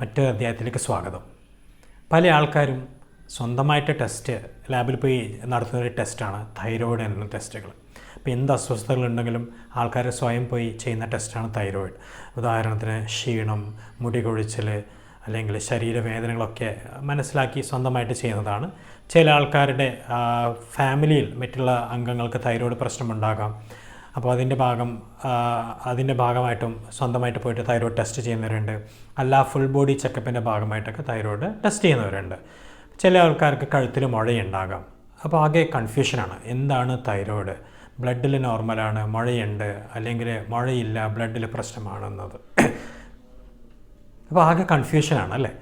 മറ്റൊരു അധ്യായത്തിലേക്ക് സ്വാഗതം. പല ആൾക്കാരും സ്വന്തമായിട്ട് ടെസ്റ്റ് ലാബിൽ പോയി നടത്തുന്നൊരു ടെസ്റ്റാണ് തൈറോയ്ഡ് എന്ന ടെസ്റ്റുകൾ. അപ്പോൾ എന്ത് അസ്വസ്ഥതകളുണ്ടെങ്കിലും ആൾക്കാർ സ്വയം പോയി ചെയ്യുന്ന ടെസ്റ്റാണ് തൈറോയ്ഡ്. ഉദാഹരണത്തിന് ക്ഷീണം, മുടി കൊഴിച്ചൽ അല്ലെങ്കിൽ ശരീരവേദനകളൊക്കെ മനസ്സിലാക്കി സ്വന്തമായിട്ട് ചെയ്യുന്നതാണ്. ചില ആൾക്കാരുടെ ഫാമിലിയിൽ മറ്റുള്ള അംഗങ്ങൾക്ക് തൈറോയ്ഡ് പ്രശ്നമുണ്ടാകാം. അപ്പോൾ അതിൻ്റെ ഭാഗമായിട്ടും സ്വന്തമായിട്ട് പോയിട്ട് തൈറോയ്ഡ് ടെസ്റ്റ് ചെയ്യുന്നവരുണ്ട്. അല്ല, ഫുൾ ബോഡി ചെക്കപ്പിൻ്റെ ഭാഗമായിട്ടൊക്കെ തൈറോയ്ഡ് ടെസ്റ്റ് ചെയ്യുന്നവരുണ്ട്. ചില ആൾക്കാർക്ക് കഴുത്തിൽ മുഴയുണ്ടാകാം. അപ്പോൾ ആകെ കൺഫ്യൂഷനാണ്. എന്താണ് തൈറോയ്ഡ്? ബ്ലഡിൽ നോർമലാണ്, മുഴയുണ്ട്, അല്ലെങ്കിൽ മുഴയില്ല, ബ്ലഡിൽ പ്രശ്നമാണെന്നത്. അപ്പോൾ ആകെ കൺഫ്യൂഷനാണ് അല്ലേ?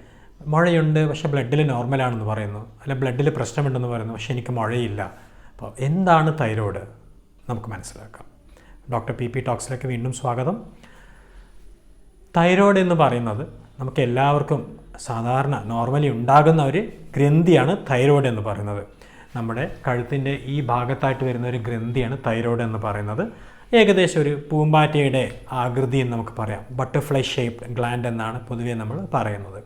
മുഴയുണ്ട് പക്ഷേ ബ്ലഡിൽ നോർമലാണെന്ന് പറയുന്നു, അല്ല ബ്ലഡിൽ പ്രശ്നമുണ്ടെന്ന് പറയുന്നു, പക്ഷേ എനിക്ക് മുഴയില്ല. അപ്പോൾ എന്താണ് തൈറോയ്ഡ്? നമുക്ക് മനസ്സിലാക്കാം. ഡോക്ടർ പി ടോക്സിലേക്ക് വീണ്ടും സ്വാഗതം. തൈറോയ്ഡ് എന്ന് പറയുന്നത് നമുക്ക് എല്ലാവർക്കും സാധാരണ നോർമലി ഉണ്ടാകുന്ന ഒരു ഗ്രന്ഥിയാണ് തൈറോയ്ഡ് എന്ന് പറയുന്നത്. നമ്മുടെ കഴുത്തിൻ്റെ ഈ ഭാഗത്തായിട്ട് വരുന്ന ഒരു ഗ്രന്ഥിയാണ് തൈറോയ്ഡ് എന്ന് പറയുന്നത്. ഏകദേശം ഒരു പൂമ്പാറ്റയുടെ ആകൃതി എന്ന് നമുക്ക് പറയാം. ബട്ടർഫ്ലൈ ഷേപ്ഡ് ഗ്ലാൻഡ് എന്നാണ് പൊതുവേ നമ്മൾ പറയുന്നത്.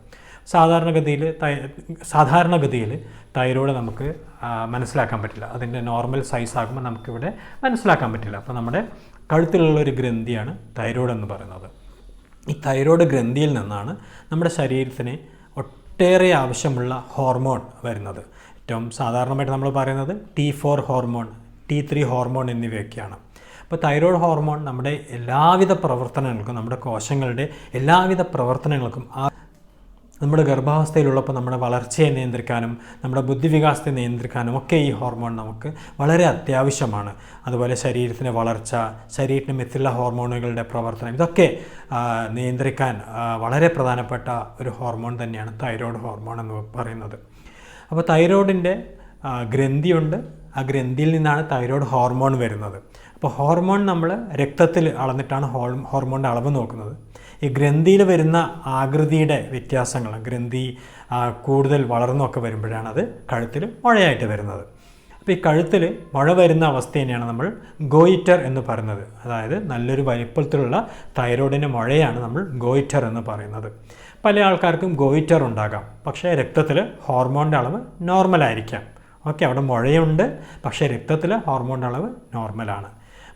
സാധാരണഗതിയിൽ തൈറോയ്ഡ് നമുക്ക് മനസ്സിലാക്കാൻ പറ്റില്ല. അതിൻ്റെ നോർമൽ സൈസ് ആകുമ്പോൾ നമുക്കിവിടെ മനസ്സിലാക്കാൻ പറ്റില്ല. അപ്പോൾ നമ്മുടെ കഴുത്തിലുള്ളൊരു ഗ്രന്ഥിയാണ് തൈറോയ്ഡ് എന്ന് പറയുന്നത്. ഈ തൈറോയ്ഡ് ഗ്രന്ഥിയിൽ നിന്നാണ് നമ്മുടെ ശരീരത്തിന് ഒട്ടേറെ ആവശ്യമുള്ള ഹോർമോൺ വരുന്നത്. ഏറ്റവും സാധാരണമായിട്ട് നമ്മൾ പറയുന്നത് T4 ഹോർമോൺ, T3 ഹോർമോൺ എന്നിവയൊക്കെയാണ്. അപ്പോൾ തൈറോയ്ഡ് ഹോർമോൺ നമ്മുടെ എല്ലാവിധ പ്രവർത്തനങ്ങൾക്കും, നമ്മുടെ കോശങ്ങളുടെ എല്ലാവിധ പ്രവർത്തനങ്ങൾക്കും, നമ്മുടെ ഗർഭാവസ്ഥയിലുള്ളപ്പോൾ നമ്മുടെ വളർച്ചയെ നിയന്ത്രിക്കാനും നമ്മുടെ ബുദ്ധിവികാസത്തെ നിയന്ത്രിക്കാനും ഒക്കെ ഈ ഹോർമോൺ നമുക്ക് വളരെ അത്യാവശ്യമാണ്. അതുപോലെ ശരീരത്തിൻ്റെ വളർച്ച, ശരീരത്തിന് മറ്റുള്ള ഹോർമോണുകളുടെ പ്രവർത്തനം, ഇതൊക്കെ നിയന്ത്രിക്കാൻ വളരെ പ്രധാനപ്പെട്ട ഒരു ഹോർമോൺ തന്നെയാണ് തൈറോയ്ഡ് ഹോർമോൺ എന്ന് പറയുന്നത്. അപ്പോൾ തൈറോയ്ഡിൻ്റെ ഗ്രന്ഥിയുണ്ട്. ആ ഗ്രന്ഥിയിൽ നിന്നാണ് തൈറോയ്ഡ് ഹോർമോൺ വരുന്നത്. അപ്പോൾ ഹോർമോൺ നമ്മൾ രക്തത്തിൽ അളന്നിട്ടാണ് ഹോർമോണിൻ്റെ അളവ് നോക്കുന്നത്. ഈ ഗ്രന്ഥിയിൽ വരുന്ന ആകൃതിയുടെ വ്യത്യാസങ്ങൾ, ഗ്രന്ഥി കൂടുതൽ വളർന്നൊക്കെ വരുമ്പോഴാണ് അത് കഴുത്തിൽ മുഴയായിട്ട് വരുന്നത്. അപ്പോൾ ഈ കഴുത്തിൽ മുഴ വരുന്ന അവസ്ഥ തന്നെയാണ് നമ്മൾ ഗോയിറ്റർ എന്ന് പറയുന്നത്. അതായത് നല്ലൊരു വലിപ്പത്തിലുള്ള തൈറോയ്ഡിൻ്റെ മുഴയാണ് നമ്മൾ ഗോയിറ്റർ എന്ന് പറയുന്നത്. പല ആൾക്കാർക്കും ഗോയിറ്റർ ഉണ്ടാകാം, പക്ഷേ രക്തത്തിൽ ഹോർമോണിൻ്റെ അളവ് നോർമലായിരിക്കാം. ഓക്കെ, അവിടെ മുഴയുണ്ട്, പക്ഷേ രക്തത്തിൽ ഹോർമോണിൻ്റെ അളവ് നോർമലാണ്.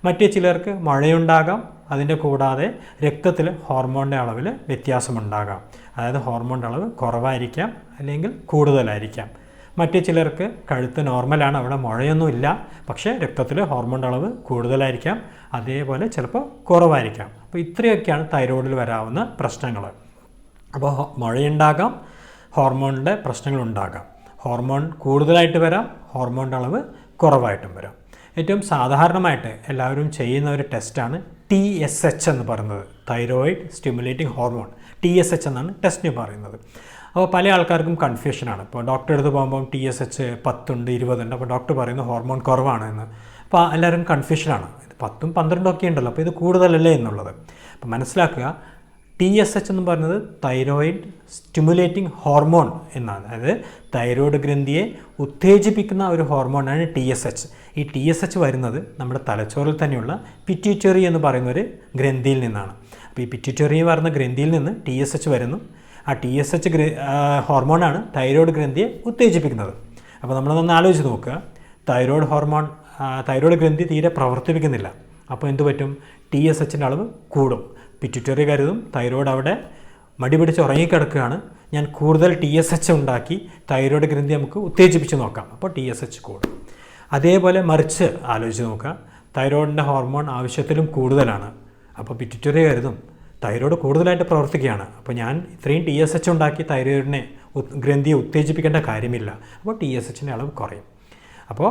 മറ്റു ചിലർക്ക് മുഴയുണ്ടാകാം, അതിൻ്റെ കൂടാതെ രക്തത്തിൽ ഹോർമോണിൻ്റെ അളവിൽ വ്യത്യാസമുണ്ടാകാം. അതായത് ഹോർമോണിൻ്റെ അളവ് കുറവായിരിക്കാം അല്ലെങ്കിൽ കൂടുതലായിരിക്കാം. മറ്റു ചിലർക്ക് കഴുത്ത് നോർമലാണ്, അവിടെ മുഴയൊന്നുമില്ല, പക്ഷേ രക്തത്തിൽ ഹോർമോണിൻ്റെ അളവ് കൂടുതലായിരിക്കാം, അതേപോലെ ചിലപ്പോൾ കുറവായിരിക്കാം. അപ്പോൾ ഇത്രയൊക്കെയാണ് തൈറോയ്ഡിൽ വരാവുന്ന പ്രശ്നങ്ങൾ. അപ്പോൾ മുഴയുണ്ടാകാം, ഹോർമോണിൻ്റെ പ്രശ്നങ്ങളുണ്ടാകാം. ഹോർമോൺ കൂടുതലായിട്ട് വരാം, ഹോർമോണിൻ്റെ അളവ് കുറവായിട്ടും വരാം. ഏറ്റവും സാധാരണമായിട്ട് എല്ലാവരും ചെയ്യുന്ന ഒരു ടെസ്റ്റാണ് TSH എന്ന് പറയുന്നത്, തൈറോയിഡ് സ്റ്റിമുലേറ്റിംഗ് ഹോർമോൺ. TSH എന്നാണ് ടെസ്റ്റിന് പറയുന്നത്. അപ്പോൾ പല ആൾക്കാർക്കും കൺഫ്യൂഷനാണ്. ഇപ്പോൾ ഡോക്ടറെ അടുത്ത് പോകുമ്പോൾ TSH 10 ഉണ്ട്, 20 ഉണ്ട്, അപ്പോൾ ഡോക്ടർ പറയുന്നത് ഹോർമോൺ കുറവാണ് എന്ന്. അപ്പോൾ എല്ലാവരും കൺഫ്യൂഷനാണ്. ഇത് 10ഉം 12ഉം ഒക്കെ ഉണ്ടല്ലോ, അപ്പോൾ ഇത് കൂടുതലല്ലേ എന്നുള്ളത്. അപ്പോൾ മനസ്സിലാക്കുക, TSH എന്ന് പറയുന്നത് തൈറോയിഡ് സ്റ്റിമുലേറ്റിംഗ് ഹോർമോൺ എന്നാണ്. അതായത് തൈറോയ്ഡ് ഗ്രന്ഥിയെ ഉത്തേജിപ്പിക്കുന്ന ഒരു ഹോർമോണാണ് TSH. ഈ TSH വരുന്നത് നമ്മുടെ തലച്ചോറിൽ തന്നെയുള്ള പിറ്റ്യൂട്ടറി എന്ന് പറയുന്ന ഒരു ഗ്രന്ഥിയിൽ നിന്നാണ്. അപ്പോൾ ഈ പിറ്റ്യൂട്ടറി പറയുന്ന ഗ്രന്ഥിയിൽ നിന്ന് TSH വരുന്നു. ആ TSH ഹോർമോണാണ് തൈറോയ്ഡ് ഗ്രന്ഥിയെ ഉത്തേജിപ്പിക്കുന്നത്. അപ്പോൾ നമ്മളൊന്ന് ആലോചിച്ച് നോക്കുക, തൈറോയ്ഡ് ഗ്രന്ഥി തീരെ പ്രവർത്തിപ്പിക്കുന്നില്ല. അപ്പോൾ എന്ത് പറ്റും? TSHൻ്റെ അളവ് കൂടും. പിറ്റ്യൂട്ടറി കരുതും തൈറോയ്ഡ് അവിടെ മടി പിടിച്ച് ഉറങ്ങിക്കിടക്കുകയാണ്, ഞാൻ കൂടുതൽ TSH ഉണ്ടാക്കി തൈറോയ്ഡ് ഗ്രന്ഥി നമുക്ക് ഉത്തേജിപ്പിച്ച് നോക്കാം, അപ്പോൾ TSH കൂടും. അതേപോലെ മറിച്ച് ആലോചിച്ച് നോക്കുക, തൈറോയ്ഡിൻ്റെ ഹോർമോൺ ആവശ്യത്തിലും കൂടുതലാണ്. അപ്പോൾ പിറ്റ്യൂട്ടറി കരുതും തൈറോയ്ഡ് കൂടുതലായിട്ട് പ്രവർത്തിക്കുകയാണ്, അപ്പോൾ ഞാൻ ഇത്രയും TSH ഉണ്ടാക്കി തൈറോയ്ഡിനെ ഗ്രന്ഥിയെ ഉത്തേജിപ്പിക്കേണ്ട കാര്യമില്ല, അപ്പോൾ TSHൻ്റെ അളവ് കുറയും. അപ്പോൾ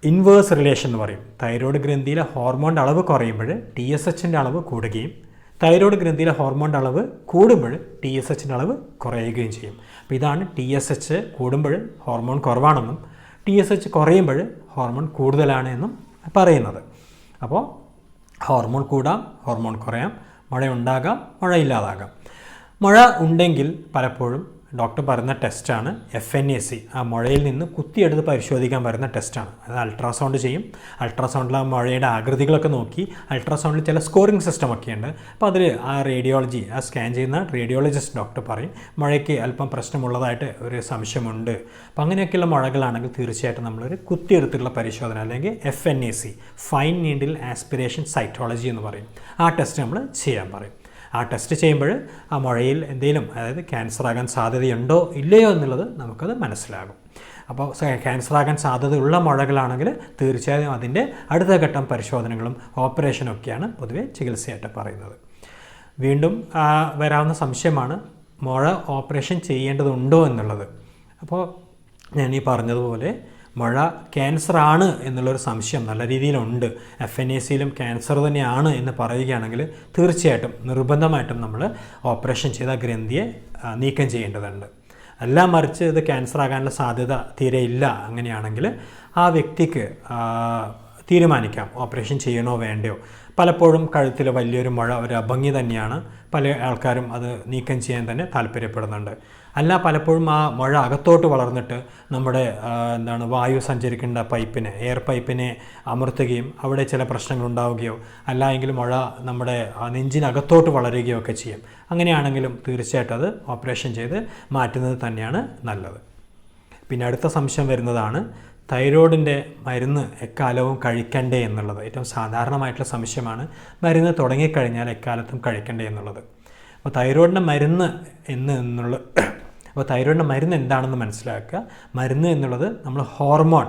ഇൻവേഴ്സ് റിലേഷൻ എന്ന് പറയും. തൈറോയ്ഡ് ഗ്രന്ഥിയിലെ ഹോർമോണിൻ്റെ അളവ് കുറയുമ്പോൾ TSHൻ്റെ അളവ് കൂടുകയും തൈറോയ്ഡ് ഗ്രന്ഥിയിലെ ഹോർമോണിൻ്റെ അളവ് കൂടുമ്പോൾ TSHൻ്റെ അളവ് കുറയുകയും ചെയ്യും. അപ്പോൾ ഇതാണ് TSH കൂടുമ്പോൾ ഹോർമോൺ കുറവാണെന്നും TSH കുറയുമ്പോൾ ഹോർമോൺ കൂടുതലാണ് എന്നും പറയുന്നത്. അപ്പോൾ ഹോർമോൺ കൂടാം, ഹോർമോൺ കുറയാം, മുഴ ഉണ്ടാകാം, മുഴ ഇല്ലാതാകാം. മുഴ ഉണ്ടെങ്കിൽ പലപ്പോഴും ഡോക്ടർ പറയുന്ന ടെസ്റ്റാണ് FNAC. ആ മുഴയിൽ നിന്ന് കുത്തിയെടുത്ത് പരിശോധിക്കാൻ പറയുന്ന ടെസ്റ്റാണ്. അത് അൾട്രാസൗണ്ട് ചെയ്യും. അൾട്രാസൗണ്ടിൽ ആ മുഴയുടെ ആകൃതികളൊക്കെ നോക്കി അൾട്രാസൗണ്ടിൽ ചില സ്കോറിംഗ് സിസ്റ്റം ഒക്കെ ഉണ്ട്. അപ്പോൾ അതിൽ ആ റേഡിയോളജി, ആ സ്കാൻ ചെയ്യുന്ന റേഡിയോളജിസ്റ്റ് ഡോക്ടർ പറയും മുഴയ്ക്ക് അല്പം പ്രശ്നമുള്ളതായിട്ട് ഒരു സംശയമുണ്ട്. അപ്പോൾ അങ്ങനെയൊക്കെയുള്ള മുഴകളാണെങ്കിൽ തീർച്ചയായിട്ടും നമ്മളൊരു കുത്തിയെടുത്തുള്ള പരിശോധന അല്ലെങ്കിൽ FNAC, fine needle aspiration cytology എന്ന് പറയും. ആ ടെസ്റ്റ് നമ്മൾ ചെയ്യാൻ പറയും. ആ ടെസ്റ്റ് ചെയ്യുമ്പോൾ ആ മുഴയിൽ എന്തെങ്കിലും, അതായത് ക്യാൻസർ ആകാൻ സാധ്യതയുണ്ടോ ഇല്ലയോ എന്നുള്ളത് നമുക്കത് മനസ്സിലാകും. അപ്പോൾ ക്യാൻസർ ആകാൻ സാധ്യതയുള്ള മുഴകളാണെങ്കിൽ തീർച്ചയായും അതിൻ്റെ അടുത്ത ഘട്ടം പരിശോധനകളും ഓപ്പറേഷനും ഒക്കെയാണ് പൊതുവെ ചികിത്സയായിട്ട് പറയുന്നത്. വീണ്ടും വരാവുന്ന സംശയമാണ് മുഴ ഓപ്പറേഷൻ ചെയ്യേണ്ടതുണ്ടോ എന്നുള്ളത്. അപ്പോൾ ഞാൻ ഈ പറഞ്ഞതുപോലെ മുഴ ക്യാൻസർ ആണ് എന്നുള്ളൊരു സംശയം നല്ല രീതിയിലുണ്ട്, FNACയിലും ക്യാൻസർ തന്നെയാണ് എന്ന് പറയുകയാണെങ്കിൽ തീർച്ചയായിട്ടും നിർബന്ധമായിട്ടും നമ്മൾ ഓപ്പറേഷൻ ചെയ്ത ഗ്രന്ഥിയെ നീക്കം ചെയ്യേണ്ടതുണ്ട്. അല്ല മറിച്ച് ഇത് ക്യാൻസർ ആകാനുള്ള സാധ്യത തീരെ ഇല്ല അങ്ങനെയാണെങ്കിൽ ആ വ്യക്തിക്ക് തീരുമാനിക്കാം ഓപ്പറേഷൻ ചെയ്യണോ വേണ്ടയോ. പലപ്പോഴും കഴുത്തിൽ വലിയൊരു മുഴ ഒരു അഭംഗി തന്നെയാണ്, പല ആൾക്കാരും അത് നീക്കം ചെയ്യാൻ തന്നെ താല്പര്യപ്പെടുന്നുണ്ട്. അല്ല, പലപ്പോഴും ആ മുഴ അകത്തോട്ട് വളർന്നിട്ട് നമ്മുടെ വായു സഞ്ചരിക്കേണ്ട പൈപ്പിനെ, എയർ പൈപ്പിനെ അമർത്തുകയും അവിടെ ചില പ്രശ്നങ്ങൾ ഉണ്ടാവുകയോ അല്ല എങ്കിൽ മുഴ നമ്മുടെ നെഞ്ചിനകത്തോട്ട് വളരുകയോ ഒക്കെ ചെയ്യും. അങ്ങനെയാണെങ്കിലും തീർച്ചയായിട്ടും അത് ഓപ്പറേഷൻ ചെയ്ത് മാറ്റുന്നത് തന്നെയാണ് നല്ലത്. പിന്നെ അടുത്ത സംശയം വരുന്നതാണ് തൈറോയിഡിൻ്റെ മരുന്ന് എക്കാലവും കഴിക്കണ്ടേ എന്നുള്ളത്. ഏറ്റവും സാധാരണമായിട്ടുള്ള സംശയമാണ് മരുന്ന് തുടങ്ങിക്കഴിഞ്ഞാൽ എക്കാലത്തും കഴിക്കണ്ടേ എന്നുള്ളത്. അപ്പോൾ തൈറോയിഡിൻ്റെ മരുന്ന് തൈറോയിഡിൻ്റെ മരുന്ന് എന്താണെന്ന് മനസ്സിലാക്കുക. മരുന്ന് എന്നുള്ളത് നമ്മൾ ഹോർമോൺ,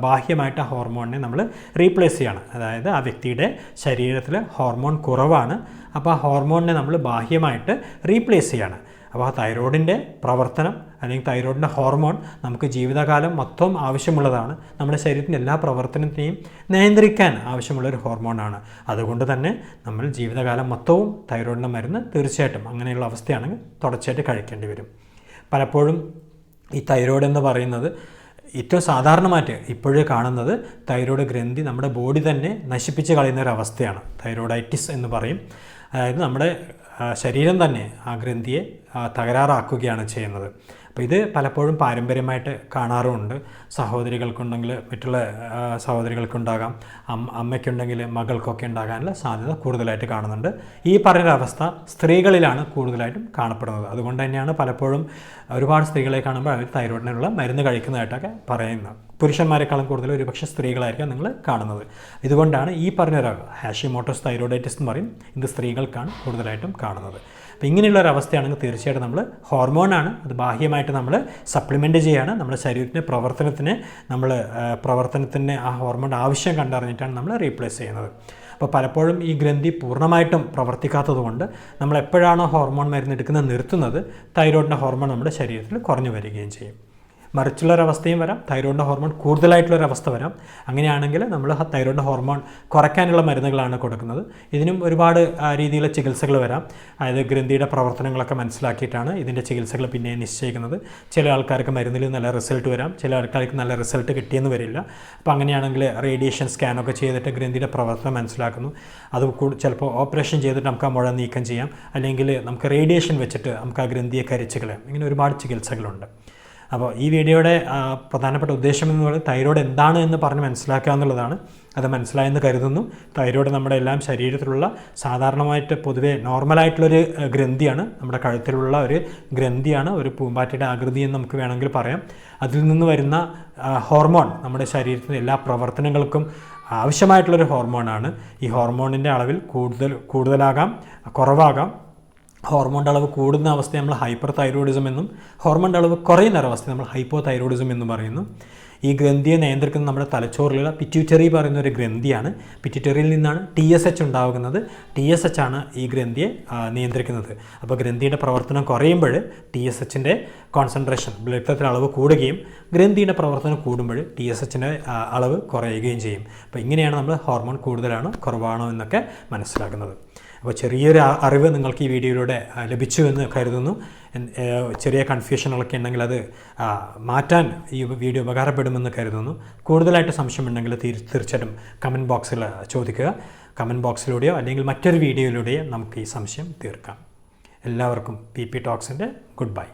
ബാഹ്യമായിട്ട് ആ ഹോർമോണിനെ നമ്മൾ റീപ്ലേസ് ചെയ്യണം. അതായത് ആ വ്യക്തിയുടെ ശരീരത്തിൽ ഹോർമോൺ കുറവാണ്, അപ്പോൾ ആ ഹോർമോണിനെ നമ്മൾ ബാഹ്യമായിട്ട് റീപ്ലേസ് ചെയ്യണം. അപ്പോൾ ആ തൈറോയിഡിൻ്റെ പ്രവർത്തനം അല്ലെങ്കിൽ തൈറോയിഡിൻ്റെ ഹോർമോൺ നമുക്ക് ജീവിതകാലം മൊത്തം ആവശ്യമുള്ളതാണ്. നമ്മുടെ ശരീരത്തിൻ്റെ എല്ലാ പ്രവർത്തനത്തെയും നിയന്ത്രിക്കാൻ ആവശ്യമുള്ളൊരു ഹോർമോണാണ്. അതുകൊണ്ട് തന്നെ നമ്മൾ ജീവിതകാലം മൊത്തവും തൈറോയിഡിൻ്റെ മരുന്ന് തീർച്ചയായിട്ടും അങ്ങനെയുള്ള അവസ്ഥയാണെങ്കിൽ തുടർച്ചയായിട്ട് കഴിക്കേണ്ടി വരും. പലപ്പോഴും ഈ തൈറോയിഡ് എന്ന് പറയുന്നത് ഏറ്റവും സാധാരണമായിട്ട് ഇപ്പോഴേ കാണുന്നത് തൈറോയിഡ് ഗ്രന്ഥി നമ്മുടെ ബോഡി തന്നെ നശിപ്പിച്ച് കളയുന്ന ഒരു അവസ്ഥയാണ്. തൈറോയിഡൈറ്റിസ് എന്ന് പറയും. അതായത് നമ്മുടെ ശരീരം തന്നെ ആ ഗ്രന്ഥിയെ തകരാറാക്കുകയാണ് ചെയ്യുന്നത്. അപ്പോൾ ഇത് പലപ്പോഴും പാരമ്പര്യമായിട്ട് കാണാറുമുണ്ട്. സഹോദരികൾക്കുണ്ടെങ്കിൽ മറ്റുള്ള സഹോദരികൾക്കുണ്ടാകാം, അമ്മയ്ക്കുണ്ടെങ്കിൽ മകൾക്കൊക്കെ ഉണ്ടാകാനുള്ള സാധ്യത കൂടുതലായിട്ട് കാണുന്നുണ്ട്. ഈ പറഞ്ഞൊരവസ്ഥ സ്ത്രീകളിലാണ് കൂടുതലായിട്ടും കാണപ്പെടുന്നത്. അതുകൊണ്ട് തന്നെയാണ് പലപ്പോഴും ഒരുപാട് സ്ത്രീകളെ കാണുമ്പോൾ അവർ തൈറോയിഡിനുള്ള മരുന്ന് കഴിക്കുന്നതായിട്ടൊക്കെ പറയുന്നത്. പുരുഷന്മാരെക്കാളും കൂടുതൽ ഒരുപക്ഷെ സ്ത്രീകളായിരിക്കും നിങ്ങൾ കാണുന്നത്. ഇതുകൊണ്ടാണ് ഈ പറഞ്ഞൊരു ഹാഷിമോട്ടോസ് തൈറോയിഡൈറ്റിസ് എന്ന് പറയും. ഇത് സ്ത്രീകൾക്കാണ് കൂടുതലായിട്ടും കാണുന്നത്. അപ്പോൾ ഇങ്ങനെയുള്ളൊരവസ്ഥയാണെങ്കിൽ തീർച്ചയായിട്ടും നമ്മൾ ഹോർമോണാണ്, അത് ബാഹ്യമായിട്ട് നമ്മൾ സപ്ലിമെൻറ്റ് ചെയ്യുകയാണ്. നമ്മുടെ ശരീരത്തിൻ്റെ പ്രവർത്തനത്തിന് ആ ഹോർമോണിൻ്റെ ആവശ്യം കണ്ടറിഞ്ഞിട്ടാണ് നമ്മൾ റീപ്ലേസ് ചെയ്യുന്നത്. അപ്പോൾ പലപ്പോഴും ഈ ഗ്രന്ഥി പൂർണ്ണമായിട്ടും പ്രവർത്തിക്കാത്തത് കൊണ്ട് നമ്മൾ എപ്പോഴാണോ ഹോർമോൺ മരുന്ന് എടുക്കുന്നത് നിർത്തുന്നത്, തൈറോയിഡിൻ്റെ ഹോർമോൺ നമ്മുടെ ശരീരത്തിൽ കുറഞ്ഞു വരികയും ചെയ്യും. മറിച്ചുള്ളൊരവസ്ഥയും വരാം, തൈറോയിഡിൻ്റെ ഹോർമോൺ കൂടുതലായിട്ടുള്ളൊരവസ്ഥ വരാം. അങ്ങനെയാണെങ്കിൽ നമ്മൾ തൈറോയിഡിൻ്റെ ഹോർമോൺ കുറയ്ക്കാനുള്ള മരുന്നുകളാണ് കൊടുക്കുന്നത്. ഇതിനും ഒരുപാട് രീതിയിലുള്ള ചികിത്സകൾ വരാം. അതായത് ഗ്രന്ഥിയുടെ പ്രവർത്തനങ്ങളൊക്കെ മനസ്സിലാക്കിയിട്ടാണ് ഇതിൻ്റെ ചികിത്സകൾ പിന്നെ നിശ്ചയിക്കുന്നത്. ചില ആൾക്കാർക്ക് മരുന്നിൽ നല്ല റിസൾട്ട് വരാം, ചില ആൾക്കാർക്ക് നല്ല റിസൾട്ട് കിട്ടിയെന്ന് വരില്ല. അപ്പോൾ അങ്ങനെയാണെങ്കിൽ റേഡിയേഷൻ സ്കാനൊക്കെ ചെയ്തിട്ട് ഗ്രന്ഥിയുടെ പ്രവർത്തനം മനസ്സിലാക്കുന്നു. അത് ചിലപ്പോൾ ഓപ്പറേഷൻ ചെയ്തിട്ട് നമുക്ക് ആ മുഴ നീക്കം ചെയ്യാം, അല്ലെങ്കിൽ നമുക്ക് റേഡിയേഷൻ വെച്ചിട്ട് നമുക്ക് ആ ഗ്രന്ഥിയെ കരിച്ച് കളയാം. ഇങ്ങനെ ഒരുപാട് ചികിത്സകളുണ്ട്. അപ്പോൾ ഈ വീഡിയോയുടെ പ്രധാനപ്പെട്ട ഉദ്ദേശം എന്ന് പറയുന്നത് തൈറോയ്ഡ് എന്താണ് എന്ന് പറഞ്ഞ് മനസ്സിലാക്കുക എന്നുള്ളതാണ്. അത് മനസ്സിലായെന്ന് കരുതുന്നു. തൈറോയ്ഡ് നമ്മുടെ എല്ലാം ശരീരത്തിലുള്ള സാധാരണമായിട്ട് പൊതുവെ നോർമലായിട്ടുള്ളൊരു ഗ്രന്ഥിയാണ്, നമ്മുടെ കഴുത്തിലുള്ള ഒരു ഗ്രന്ഥിയാണ്, ഒരു പൂമ്പാറ്റയുടെ ആകൃതി എന്ന് നമുക്ക് വേണമെങ്കിൽ പറയാം. അതിൽ നിന്ന് വരുന്ന ഹോർമോൺ നമ്മുടെ ശരീരത്തിൻ്റെ എല്ലാ പ്രവർത്തനങ്ങൾക്കും ആവശ്യമായിട്ടുള്ളൊരു ഹോർമോണാണ്. ഈ ഹോർമോണിൻ്റെ അളവിൽ കൂടുതലാകാം, കുറവാകാം. ഹോർമോണിൻ്റെ അളവ് കൂടുന്ന അവസ്ഥയെ നമ്മൾ ഹൈപ്പർ തൈറോയിഡിസം എന്നും ഹോർമോണിൻ്റെ അളവ് കുറയുന്ന അവസ്ഥയെ നമ്മൾ ഹൈപ്പോ തൈറോയിഡിസം എന്നും പറയുന്നു. ഈ ഗ്രന്ഥിയെ നിയന്ത്രിക്കുന്ന നമ്മുടെ തലച്ചോറിലുള്ള പിറ്റ്യൂട്ടറി പറയുന്ന ഒരു ഗ്രന്ഥിയാണ്. പിറ്റ്യൂട്ടറിയിൽ നിന്നാണ് TSH ഉണ്ടാകുന്നത്. TSH ആണ് ഈ ഗ്രന്ഥിയെ നിയന്ത്രിക്കുന്നത്. അപ്പോൾ ഗ്രന്ഥിയുടെ പ്രവർത്തനം കുറയുമ്പോൾ TSHൻ്റെ കോൺസെൻട്രേഷൻ, രക്തത്തിൻ്റെ അളവ് കൂടുകയും ഗ്രന്ഥിയുടെ പ്രവർത്തനം കൂടുമ്പോൾ TSHൻ്റെ അളവ് കുറയുകയും ചെയ്യും. അപ്പോൾ ഇങ്ങനെയാണ് നമ്മൾ ഹോർമോൺ കൂടുതലാണോ കുറവാണോ എന്നൊക്കെ മനസ്സിലാക്കുന്നത്. അപ്പോൾ ചെറിയൊരു അറിവ് നിങ്ങൾക്ക് ഈ വീഡിയോയിലൂടെ ലഭിച്ചു എന്ന് കരുതുന്നു. ചെറിയ കൺഫ്യൂഷനുകളൊക്കെ ഉണ്ടെങ്കിൽ അത് മാറ്റാൻ ഈ വീഡിയോ ഉപകാരപ്പെടുമെന്ന് കരുതുന്നു. കൂടുതലായിട്ട് സംശയമുണ്ടെങ്കിൽ തീർച്ചയായിട്ടും കമൻറ്റ് ബോക്സിൽ ചോദിക്കുക. കമൻറ്റ് ബോക്സിലൂടെയോ അല്ലെങ്കിൽ മറ്റൊരു വീഡിയോയിലൂടെയോ നമുക്ക് ഈ സംശയം തീർക്കാം. എല്ലാവർക്കും PP ടോക്സിൻ്റെ ഗുഡ് ബൈ.